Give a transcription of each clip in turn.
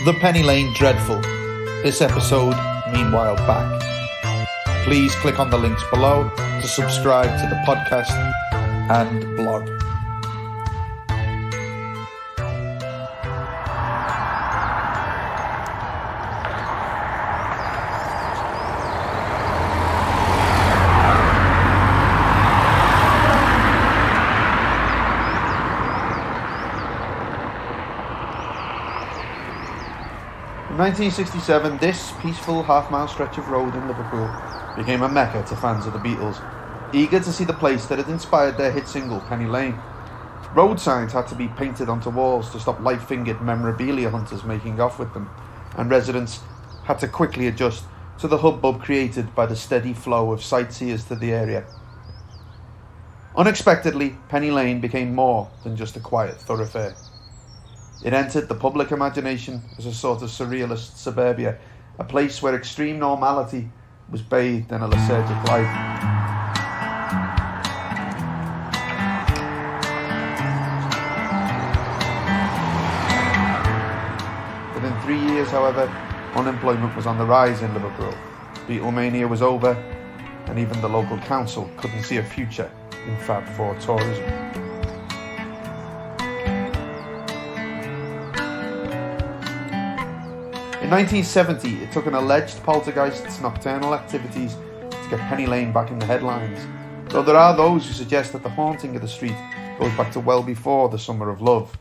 The Penny Lane Dreadful. This episode, meanwhile, back. Please click on the links below to subscribe to the podcast and blog. In 1967, this peaceful half-mile stretch of road in Liverpool became a mecca to fans of the Beatles, eager to see the place that had inspired their hit single, Penny Lane. Road signs had to be painted onto walls to stop light-fingered memorabilia hunters making off with them, and residents had to quickly adjust to the hubbub created by the steady flow of sightseers to the area. Unexpectedly, Penny Lane became more than just a quiet thoroughfare. It entered the public imagination as a sort of surrealist suburbia, a place where extreme normality was bathed in a lethargic light. Within 3 years, however, unemployment was on the rise in Liverpool. Beatlemania was over, and even the local council couldn't see a future in Fab 4 tourism. In 1970, it took an alleged poltergeist's nocturnal activities to get Penny Lane back in the headlines, though there are those who suggest that the haunting of the street goes back to well before the Summer of Love.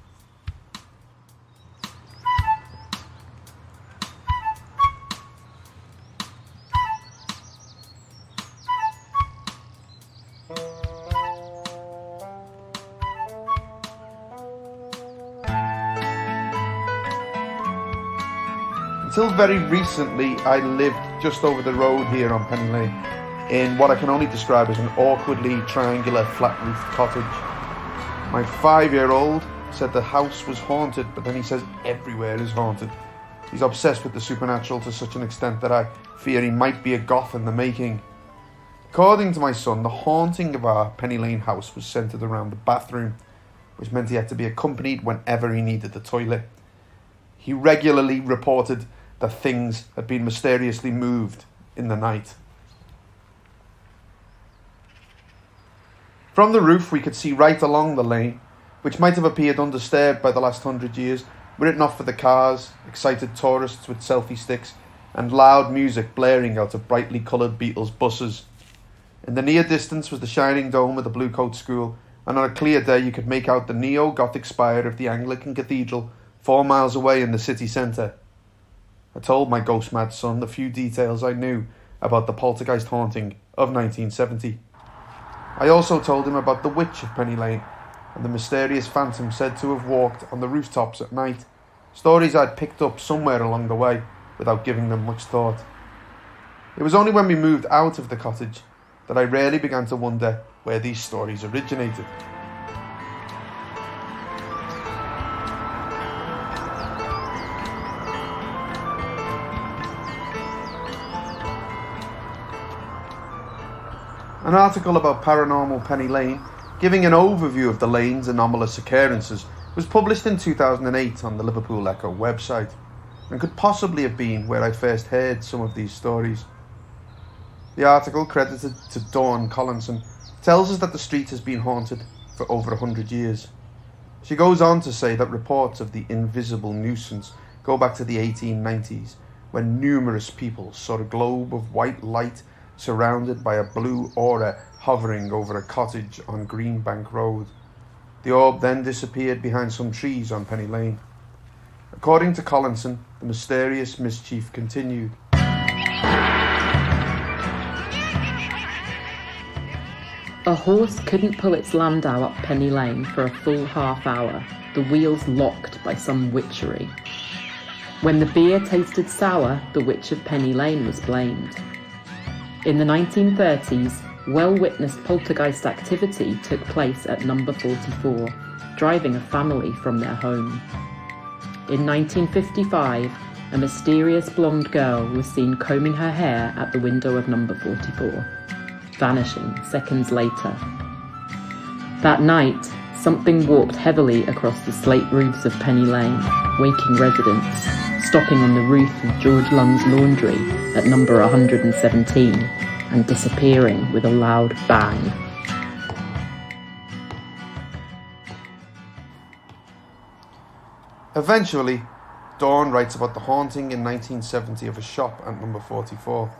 Until very recently, I lived just over the road here on Penny Lane, in what I can only describe as an awkwardly triangular flat-roofed cottage. My 5-year-old said the house was haunted, but then he says everywhere is haunted. He's obsessed with the supernatural to such an extent that I fear he might be a goth in the making. According to my son, the haunting of our Penny Lane house was centred around the bathroom, which meant he had to be accompanied whenever he needed the toilet. He regularly reported that things had been mysteriously moved in the night. From the roof we could see right along the lane, which might have appeared undisturbed by the last 100 years, were it not for the cars, excited tourists with selfie sticks, and loud music blaring out of brightly coloured Beatles buses. In the near distance was the shining dome of the Blue Coat School, and on a clear day you could make out the neo-Gothic spire of the Anglican Cathedral 4 miles away in the city centre. I told my ghost-mad son the few details I knew about the poltergeist haunting of 1970. I also told him about the witch of Penny Lane and the mysterious phantom said to have walked on the rooftops at night, stories I'd picked up somewhere along the way without giving them much thought. It was only when we moved out of the cottage that I really began to wonder where these stories originated. An article about paranormal Penny Lane, giving an overview of the lane's anomalous occurrences, was published in 2008 on the Liverpool Echo website, and could possibly have been where I first heard some of these stories. The article, credited to Dawn Collinson, tells us that the street has been haunted for over 100 years. She goes on to say that reports of the invisible nuisance go back to the 1890s, when numerous people saw a globe of white light surrounded by a blue aura hovering over a cottage on Greenbank Road. The orb then disappeared behind some trees on Penny Lane. According to Collinson, the mysterious mischief continued. A horse couldn't pull its landau up Penny Lane for a full half hour, the wheels locked by some witchery. When the beer tasted sour, the witch of Penny Lane was blamed. In the 1930s, well-witnessed poltergeist activity took place at number 44, driving a family from their home. In 1955, a mysterious blonde girl was seen combing her hair at the window of number 44, vanishing seconds later. That night, something walked heavily across the slate roofs of Penny Lane, waking residents, stopping on the roof of George Lund's laundry at number 117 and disappearing with a loud bang. Eventually, Dawn writes about the haunting in 1970 of a shop at number 44.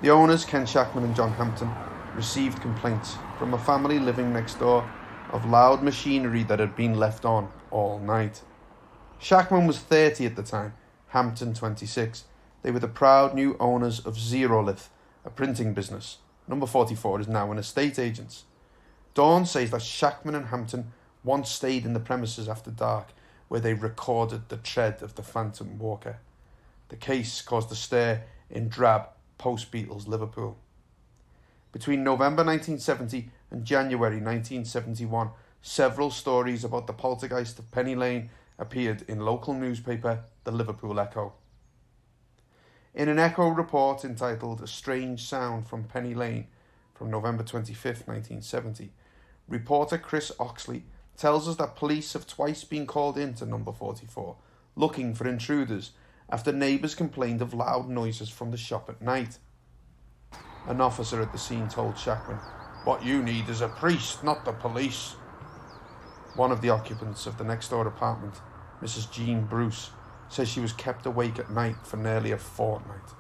The owners, Ken Shackman and John Hampton, received complaints from a family living next door of loud machinery that had been left on all night. Shackman was 30 at the time, Hampton 26. They were the proud new owners of Zerolith, a printing business. Number 44 is now an estate agent's. Dawn says that Shackman and Hampton once stayed in the premises after dark, where they recorded the tread of the Phantom Walker. The case caused a stir in drab post-Beatles Liverpool. Between November 1970 and January 1971, several stories about the poltergeist of Penny Lane appeared in local newspaper The Liverpool Echo. In an Echo report entitled A Strange Sound from Penny Lane from November 25, 1970, reporter Chris Oxley tells us that police have twice been called into number 44 looking for intruders after neighbours complained of loud noises from the shop at night. An officer at the scene told Shackman, "What you need is a priest, not the police." One of the occupants of the next door apartment, Mrs. Jean Bruce, says she was kept awake at night for nearly a fortnight.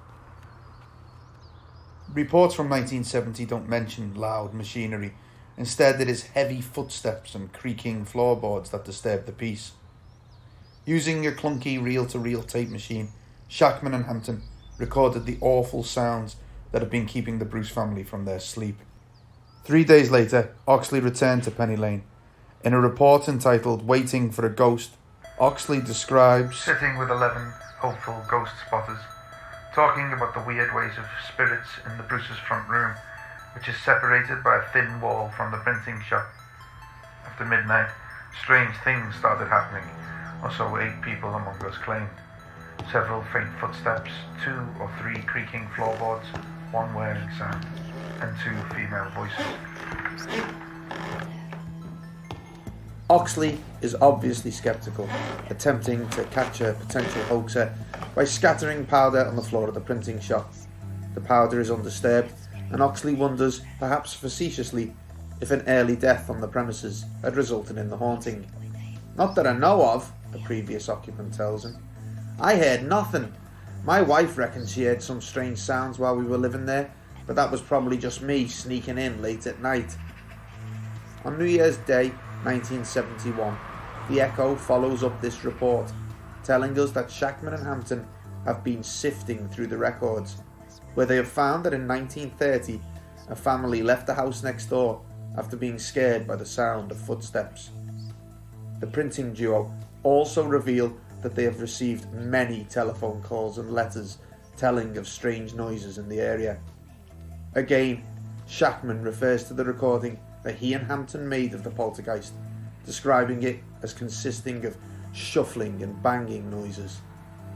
Reports from 1970 don't mention loud machinery. Instead, it is heavy footsteps and creaking floorboards that disturb the peace. Using a clunky reel-to-reel tape machine, Shackman and Hampton recorded the awful sounds that had been keeping the Bruce family from their sleep. 3 days later, Oxley returned to Penny Lane. In a report entitled Waiting for a Ghost, Oxley describes sitting with 11 hopeful ghost spotters, talking about the weird ways of spirits in the Bruce's front room, which is separated by a thin wall from the printing shop. After midnight, strange things started happening, or so 8 people among us claimed. Several faint footsteps, 2 or 3 creaking floorboards, 1 whirring sound, and 2 female voices. Oxley is obviously sceptical, attempting to catch a potential hoaxer by scattering powder on the floor of the printing shop. The powder is undisturbed, and Oxley wonders, perhaps facetiously, if an early death on the premises had resulted in the haunting. "Not that I know of," the previous occupant tells him. "I heard nothing. My wife reckons she heard some strange sounds while we were living there, but that was probably just me sneaking in late at night." On New Year's Day, 1971, the Echo follows up this report, telling us that Shackman and Hampton have been sifting through the records, where they have found that in 1930, a family left the house next door after being scared by the sound of footsteps. The printing duo also reveal that they have received many telephone calls and letters telling of strange noises in the area. Again, Shackman refers to the recording that he and Hampton made of the poltergeist, describing it as consisting of shuffling and banging noises,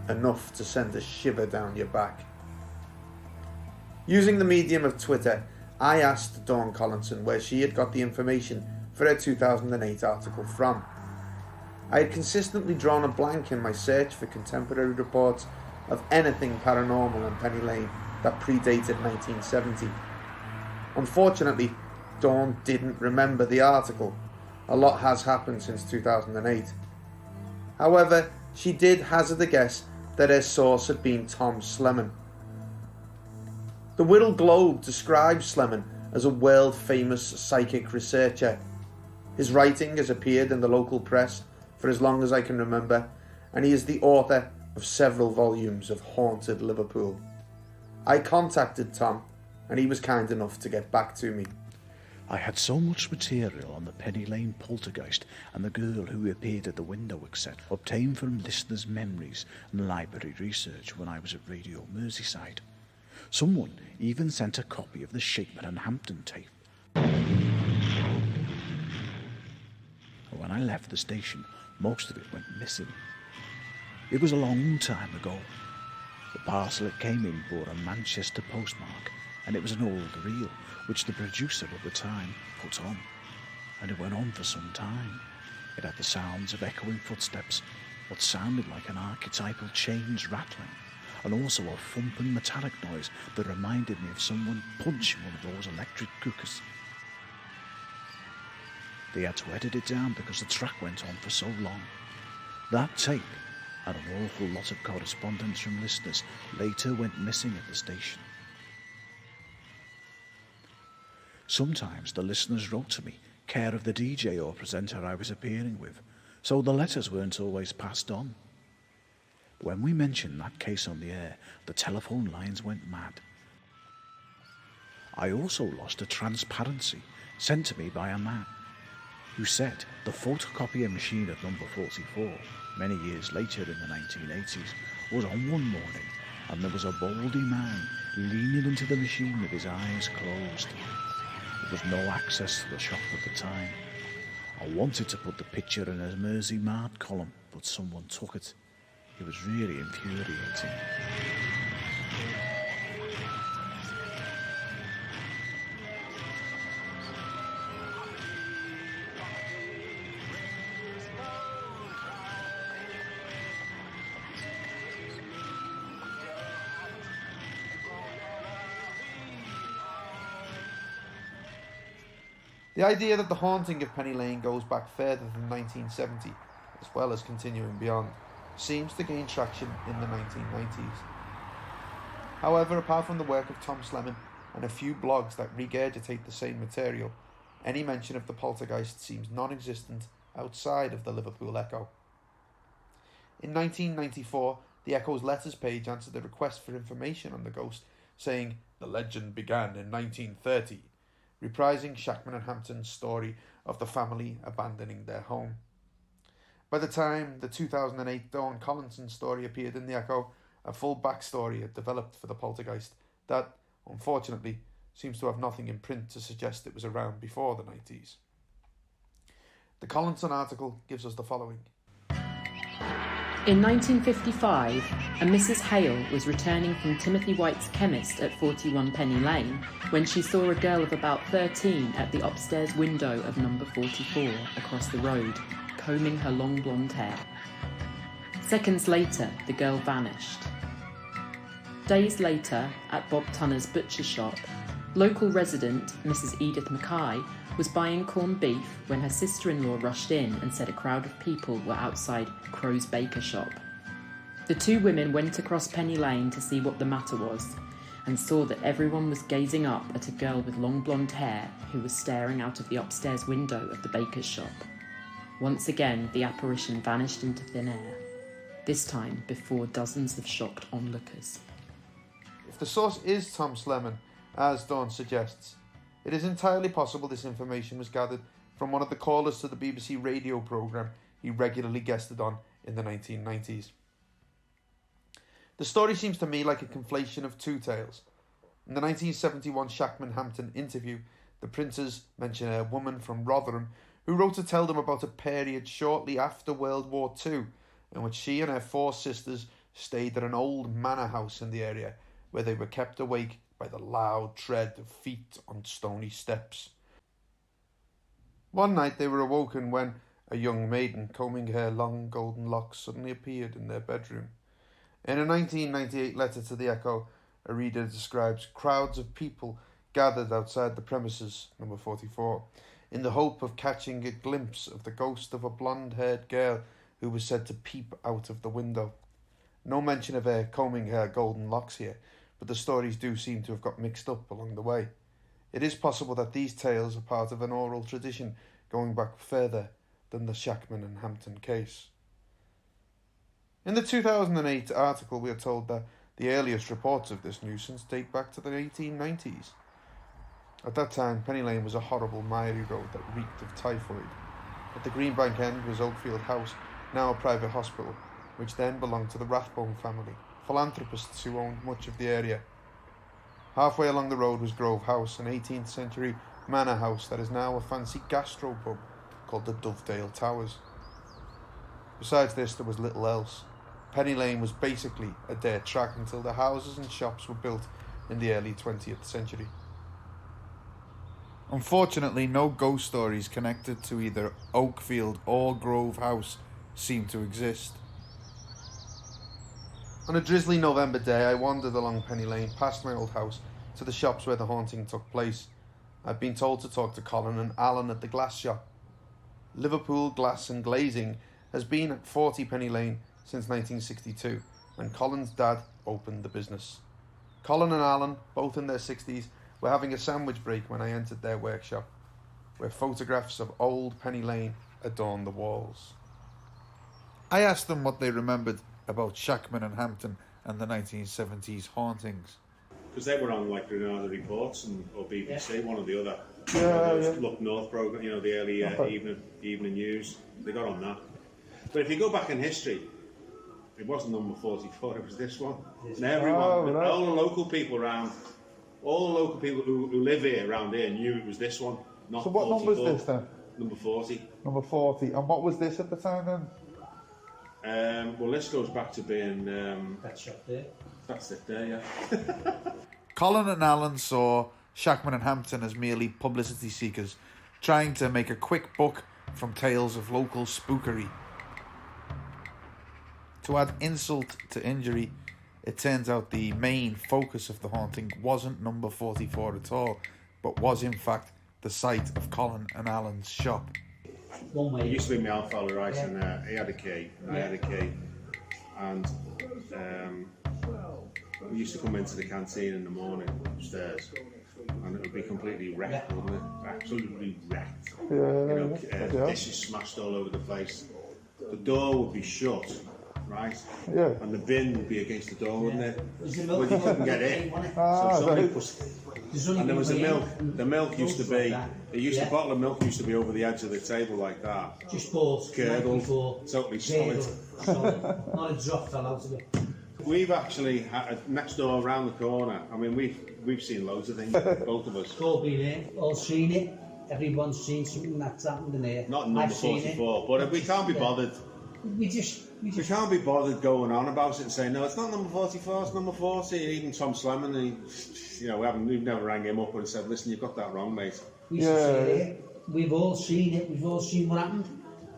enough to send a shiver down your back. Using the medium of Twitter, I asked Dawn Collinson where she had got the information for her 2008 article from. I had consistently drawn a blank in my search for contemporary reports of anything paranormal in Penny Lane that predated 1970. Unfortunately, Dawn didn't remember the article. A lot has happened since 2008. However, she did hazard a guess that her source had been Tom Sleman. The Whittle Globe describes Sleman as a world-famous psychic researcher. His writing has appeared in the local press for as long as I can remember, and he is the author of several volumes of Haunted Liverpool. I contacted Tom, and he was kind enough to get back to me. I had so much material on the Penny Lane poltergeist and the girl who appeared at the window, etc., obtained from listeners' memories and library research when I was at Radio Merseyside. Someone even sent a copy of the Shackman and Hampton tape. When I left the station, most of it went missing. It was a long time ago. The parcel it came in bore a Manchester postmark, and it was an old reel which the producer at the time put on, and it went on for some time. It had the sounds of echoing footsteps, what sounded like an archetypal chains rattling, and also a thumping metallic noise that reminded me of someone punching one of those electric cookers. They had to edit it down because the track went on for so long. That tape and an awful lot of correspondence from listeners later went missing at the station. Sometimes the listeners wrote to me, care of the DJ or presenter I was appearing with, so the letters weren't always passed on. When we mentioned that case on the air, the telephone lines went mad. I also lost a transparency sent to me by a man who said the photocopier machine at number 44, many years later in the 1980s, was on one morning and there was a baldy man leaning into the machine with his eyes closed. There was no access to the shop at the time. I wanted to put the picture in a Mersey Mart column, but someone took it. It was really infuriating. The idea that the haunting of Penny Lane goes back further than 1970, as well as continuing beyond, seems to gain traction in the 1990s. However, apart from the work of Tom Slemen and a few blogs that regurgitate the same material, any mention of the poltergeist seems non-existent outside of the Liverpool Echo. In 1994, the Echo's letters page answered a request for information on the ghost, saying, "The legend began in 1930, reprising Shackman and Hampton's story of the family abandoning their home. By the time the 2008 Dawn Collinson story appeared in the Echo, a full backstory had developed for the poltergeist that, unfortunately, seems to have nothing in print to suggest it was around before the 90s. The Collinson article gives us the following. In 1955, a Mrs. Hale was returning from Timothy White's chemist at 41 Penny Lane when she saw a girl of about 13 at the upstairs window of number 44 across the road, combing her long blonde hair. Seconds later, the girl vanished. Days later, at Bob Tunner's butcher shop, local resident Mrs. Edith Mackay was buying corned beef when her sister-in-law rushed in and said a crowd of people were outside Crow's baker shop. The two women went across Penny Lane to see what the matter was and saw that everyone was gazing up at a girl with long blonde hair who was staring out of the upstairs window of the baker's shop. Once again, the apparition vanished into thin air, this time before dozens of shocked onlookers. If the source is Tom Slemen, as Dawn suggests, it is entirely possible this information was gathered from one of the callers to the BBC radio programme he regularly guested on in the 1990s. The story seems to me like a conflation of two tales. In the 1971 Shackman-Hampton interview, the printers mention a woman from Rotherham who wrote to tell them about a period shortly after World War II in which she and her four sisters stayed at an old manor house in the area where they were kept awake by the loud tread of feet on stony steps. One night they were awoken when a young maiden combing her long golden locks suddenly appeared in their bedroom. In a 1998 letter to the Echo, a reader describes crowds of people gathered outside the premises, number 44, in the hope of catching a glimpse of the ghost of a blonde-haired girl who was said to peep out of the window. No mention of her combing her golden locks here, but the stories do seem to have got mixed up along the way. It is possible that these tales are part of an oral tradition going back further than the Shackman and Hampton case. In the 2008 article, we are told that the earliest reports of this nuisance date back to the 1890s. At that time, Penny Lane was a horrible miry road that reeked of typhoid. At the Greenbank end was Oakfield House, now a private hospital, which then belonged to the Rathbone family, philanthropists who owned much of the area. Halfway along the road was Grove House, an 18th century manor house that is now a fancy gastropub called the Dovedale Towers. Besides this, there was little else. Penny Lane was basically a dirt track until the houses and shops were built in the early 20th century. Unfortunately, no ghost stories connected to either Oakfield or Grove House seem to exist. On a drizzly November day, I wandered along Penny Lane, past my old house, to the shops where the haunting took place. I'd been told to talk to Colin and Alan at the glass shop. Liverpool Glass and Glazing has been at 40 Penny Lane since 1962, when Colin's dad opened the business. Colin and Alan, both in their 60s, were having a sandwich break when I entered their workshop, where photographs of old Penny Lane adorn the walls. I asked them what they remembered about Shackman and Hampton and the 1970s hauntings. Because they were on like Granada Reports or BBC, one or the other. Yeah. Look North programme, the early evening news. They got on that. But if you go back in history, it wasn't number 44. It was this one. And everyone, all the local people who live here around here knew it was this one. Not so what 44. number is this then? Number 40. Number 40. And what was this at the time then? Well, this goes back to being... that shop there. That's it there, yeah. Colin and Alan saw Shackman and Hampton as merely publicity seekers, trying to make a quick buck from tales of local spookery. To add insult to injury, it turns out the main focus of the haunting wasn't number 44 at all, but was in fact the site of Colin and Alan's shop. He used to be my old fella, right, and he had a key, and I had a key, and we used to come into the canteen in the morning upstairs, and it would be completely wrecked, wouldn't it? Absolutely wrecked. Dishes smashed all over the place. The door would be shut, right? Yeah. And the bin would be against the door, wouldn't it? Well, you couldn't get in. So somebody and there was the milk. The milk used to be. The bottle of milk used to be over the edge of the table like that. Just bought. Curdled. Totally solid. Not a drop fell out of it. We've actually had next door around the corner. I mean, we've seen loads of things, both of us. All been here, all seen it. Everyone's seen something that's happened in here. Not number 44, but we can't be bothered. We can't be bothered going on about it and saying no, it's not number 44, it's number 40. Even Tom Slemon, we've never rang him up and said, listen, you've got that wrong, mate. We used to see it. We've all seen it. We've all seen what happened.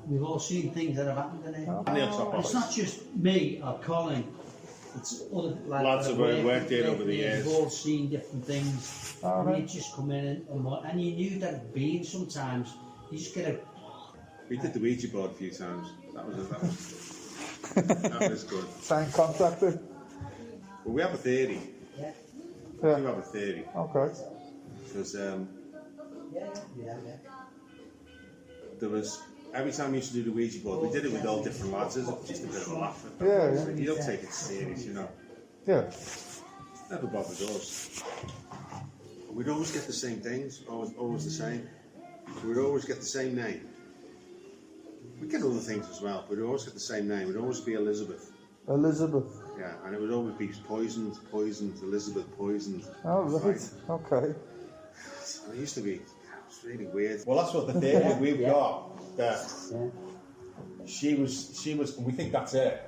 We've all seen things that have happened in here. It's not just me or Colin. It's other lads have worked here over the years. We've all seen different things. And you just come in and you knew that it'd been sometimes. You just get a... We did the Ouija board a few times. That was good. Signed contractor? Well, we have a theory. Yeah. We do have a theory. Okay. Because there was... Every time we used to do the Ouija board, we did it with all different lads. It was just a bit of a laugh. You don't take it serious, Yeah. Never bothered us. We'd always get the same things, always the same. We'd always get the same name. We'd get other things as well, but we'd always get the same name. It would always be Elizabeth. Elizabeth. Yeah, and it would always be poisoned, Elizabeth poisoned. Oh, right. Okay. And it used to be... It's really weird. Well, that's what the theory we've got. That she was, and we think that's it.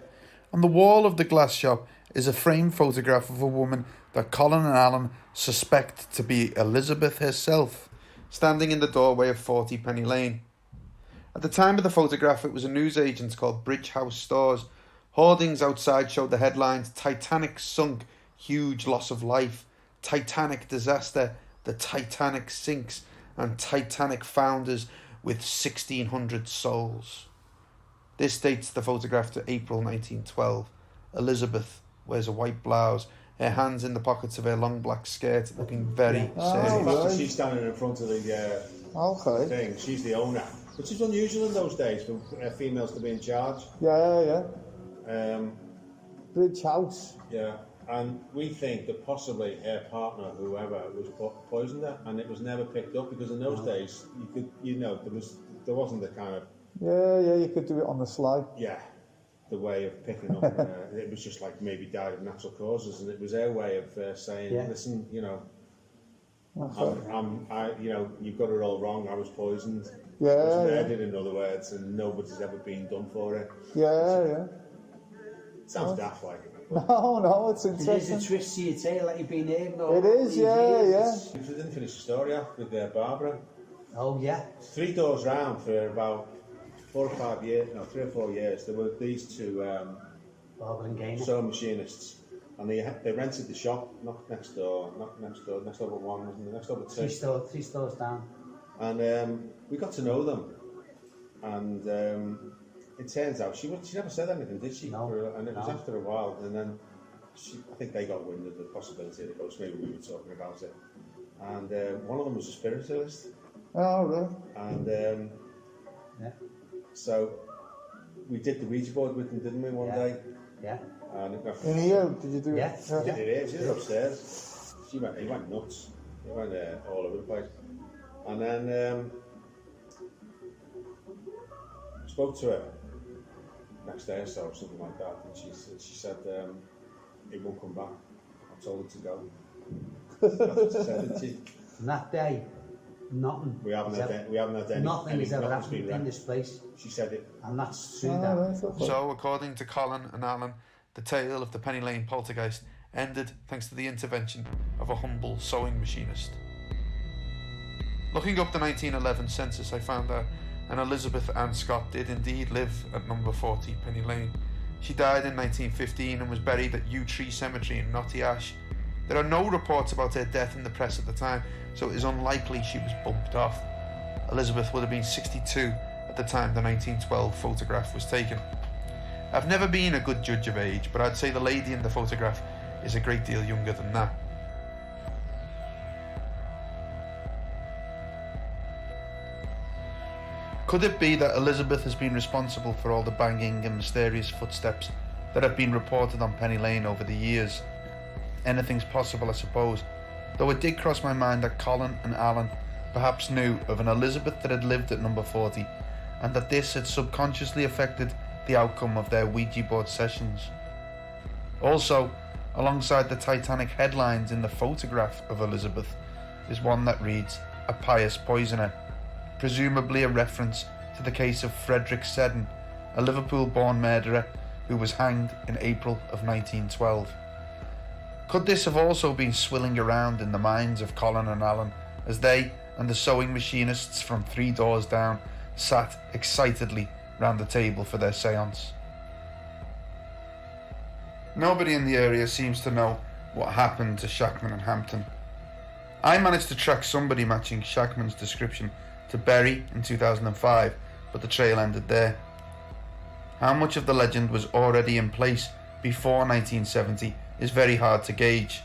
On the wall of the glass shop is a framed photograph of a woman that Colin and Alan suspect to be Elizabeth herself, standing in the doorway of 40 Penny Lane. At the time of the photograph, it was a newsagent called Bridge House Stores. Hoardings outside showed the headlines: Titanic sunk, huge loss of life, Titanic disaster, the Titanic sinks, and Titanic founders with 1,600 souls. This dates the photograph to April 1912. Elizabeth wears a white blouse, her hands in the pockets of her long black skirt, looking very serious. Right. She's standing in front of the thing. She's the owner, which is unusual in those days for females to be in charge. Yeah. Bridge House. Yeah. And we think that possibly her partner, whoever, was poisoned her, and it was never picked up because in those days you could, there wasn't the kind of you could do it on the sly. Yeah, the way of picking up. It was just like maybe died of natural causes, and it was her way of saying, listen, you've got it all wrong. I was poisoned. I was murdered, in other words, and nobody's ever been done for it. Yeah. Sounds daft, like. No, it's interesting. It is a twist to your tale that you've been hearing. It is, yeah. We didn't finish the story off with Barbara. Oh, yeah. 3 doors round for about 4 or 5 years, 3 or 4 years, there were these two Barber and Gainer. sewing machinists, and they rented the shop, not next door, next door but one, wasn't it? Next door but two. Three stores down. And we got to know them, and it turns out she never said anything, did she? No. And it was after a while, and then I think they got wind of the possibility of the ghost. Maybe we were talking about it, and one of them was a spiritualist. Oh, really? And so we did the Ouija board with them, didn't we, one day? Yeah. And In here, did you do Yeah. it? did it here. She was upstairs. He went nuts. He went all over the place. And then spoke to her next day or so, or something like that, and she said he won't come back. I told her to go. That's what she said, didn't she? And that day, nothing. We haven't had any. Nothing has ever nothing's happened been in wrecked. this place, She said it. and that's true. Oh, that. right, okay. So, according to Colin and Alan, the tale of the Penny Lane poltergeist ended thanks to the intervention of a humble sewing machinist. Looking up the 1911 census, I found out an Elizabeth Ann Scott did indeed live at number 40 Penny Lane. She died in 1915 and was buried at Yew Tree Cemetery in Knotty Ash. There are no reports about her death in the press at the time, so it is unlikely she was bumped off. Elizabeth would have been 62 at the time the 1912 photograph was taken. I've never been a good judge of age, but I'd say the lady in the photograph is a great deal younger than that. Could it be that Elizabeth has been responsible for all the banging and mysterious footsteps that have been reported on Penny Lane over the years? Anything's possible, I suppose, though it did cross my mind that Colin and Alan perhaps knew of an Elizabeth that had lived at number 40, and that this had subconsciously affected the outcome of their Ouija board sessions. Also, alongside the Titanic headlines in the photograph of Elizabeth is one that reads, "A pious poisoner," presumably a reference to the case of Frederick Seddon, a Liverpool-born murderer who was hanged in April of 1912. Could this have also been swirling around in the minds of Colin and Alan as they and the sewing machinists from 3 doors down sat excitedly round the table for their seance? Nobody in the area seems to know what happened to Shackman and Hampton. I managed to track somebody matching Shackman's description to Bury in 2005, but the trail ended there. How much of the legend was already in place before 1970 is very hard to gauge.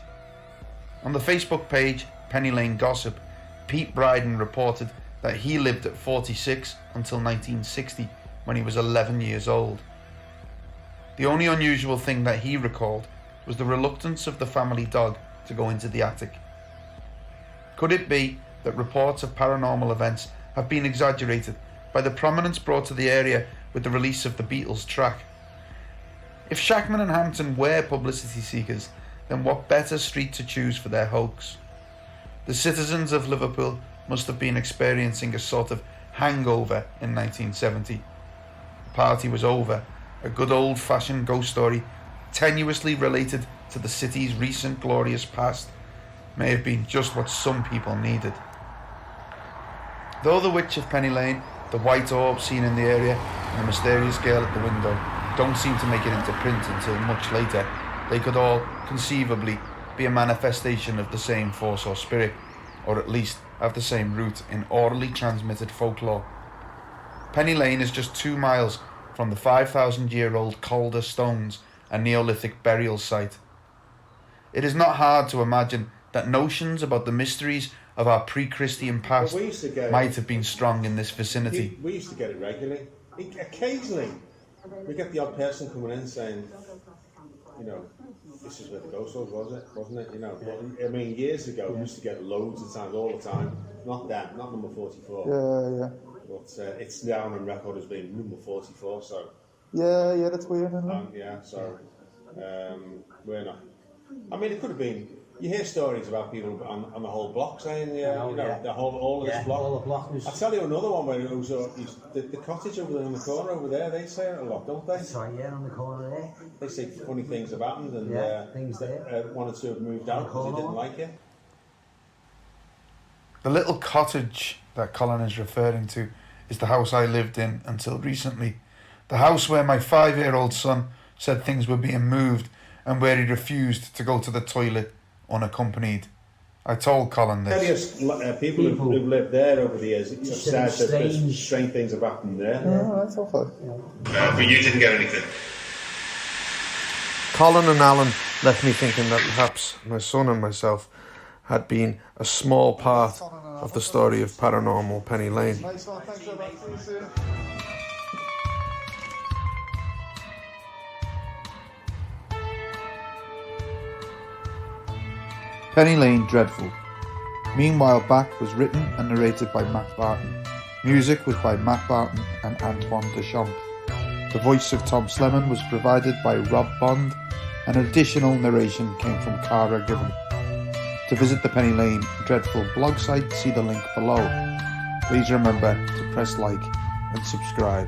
On the Facebook page Penny Lane Gossip, Pete Bryden reported that he lived at 46 until 1960 when he was 11 years old. The only unusual thing that he recalled was the reluctance of the family dog to go into the attic. Could it be that reports of paranormal events have been exaggerated by the prominence brought to the area with the release of the Beatles track? If Shackman and Hampton were publicity seekers, then what better street to choose for their hoax? The citizens of Liverpool must have been experiencing a sort of hangover in 1970. The party was over. A good old-fashioned ghost story, tenuously related to the city's recent glorious past, may have been just what some people needed. Though the Witch of Penny Lane, the white orb seen in the area, and the mysterious girl at the window don't seem to make it into print until much later, they could all, conceivably, be a manifestation of the same force or spirit, or at least have the same root in orally transmitted folklore. Penny Lane is just 2 miles from the 5,000-year-old Calder Stones, a Neolithic burial site. It is not hard to imagine that notions about the mysteries of our pre-Christian past might have been strong in this vicinity. We used to get it regularly. Occasionally, we get the odd person coming in saying, you know, this is where the ghost was, wasn't it? You know, but, I mean, years ago, we used to get loads of times, all the time. Not that, not number 44. Yeah. But it's down on record as being number 44, so... Yeah, that's weird, isn't it? Yeah, so... we're not... I mean, it could have been... You hear stories about people on the whole block saying, all of this block. All the block was... I'll tell you another one where it was the cottage over there in the corner over there, they say it a lot, don't they? Sorry, yeah, on the corner there. They say funny things have happened and things there. one or two have moved out because they didn't like it. The little cottage that Colin is referring to is the house I lived in until recently. The house where my 5-year-old son said things were being moved and where he refused to go to the toilet unaccompanied. I told Colin this. Various people who've lived there over the years have said that there's strange things have happened there. Oh, that's awful. But you didn't get anything. Colin and Alan left me thinking that perhaps my son and myself had been a small part of the story of paranormal Penny Lane. Nice one, thanks very much. See you soon. Penny Lane Dreadful. Meanwhile Back was written and narrated by Matt Barton. Music was by Matt Barton and Antoine Deschamps. The voice of Tom Sleman was provided by Rob Bond, and additional narration came from Cara Given. To visit the Penny Lane Dreadful blog site, see the link below. Please remember to press like and subscribe.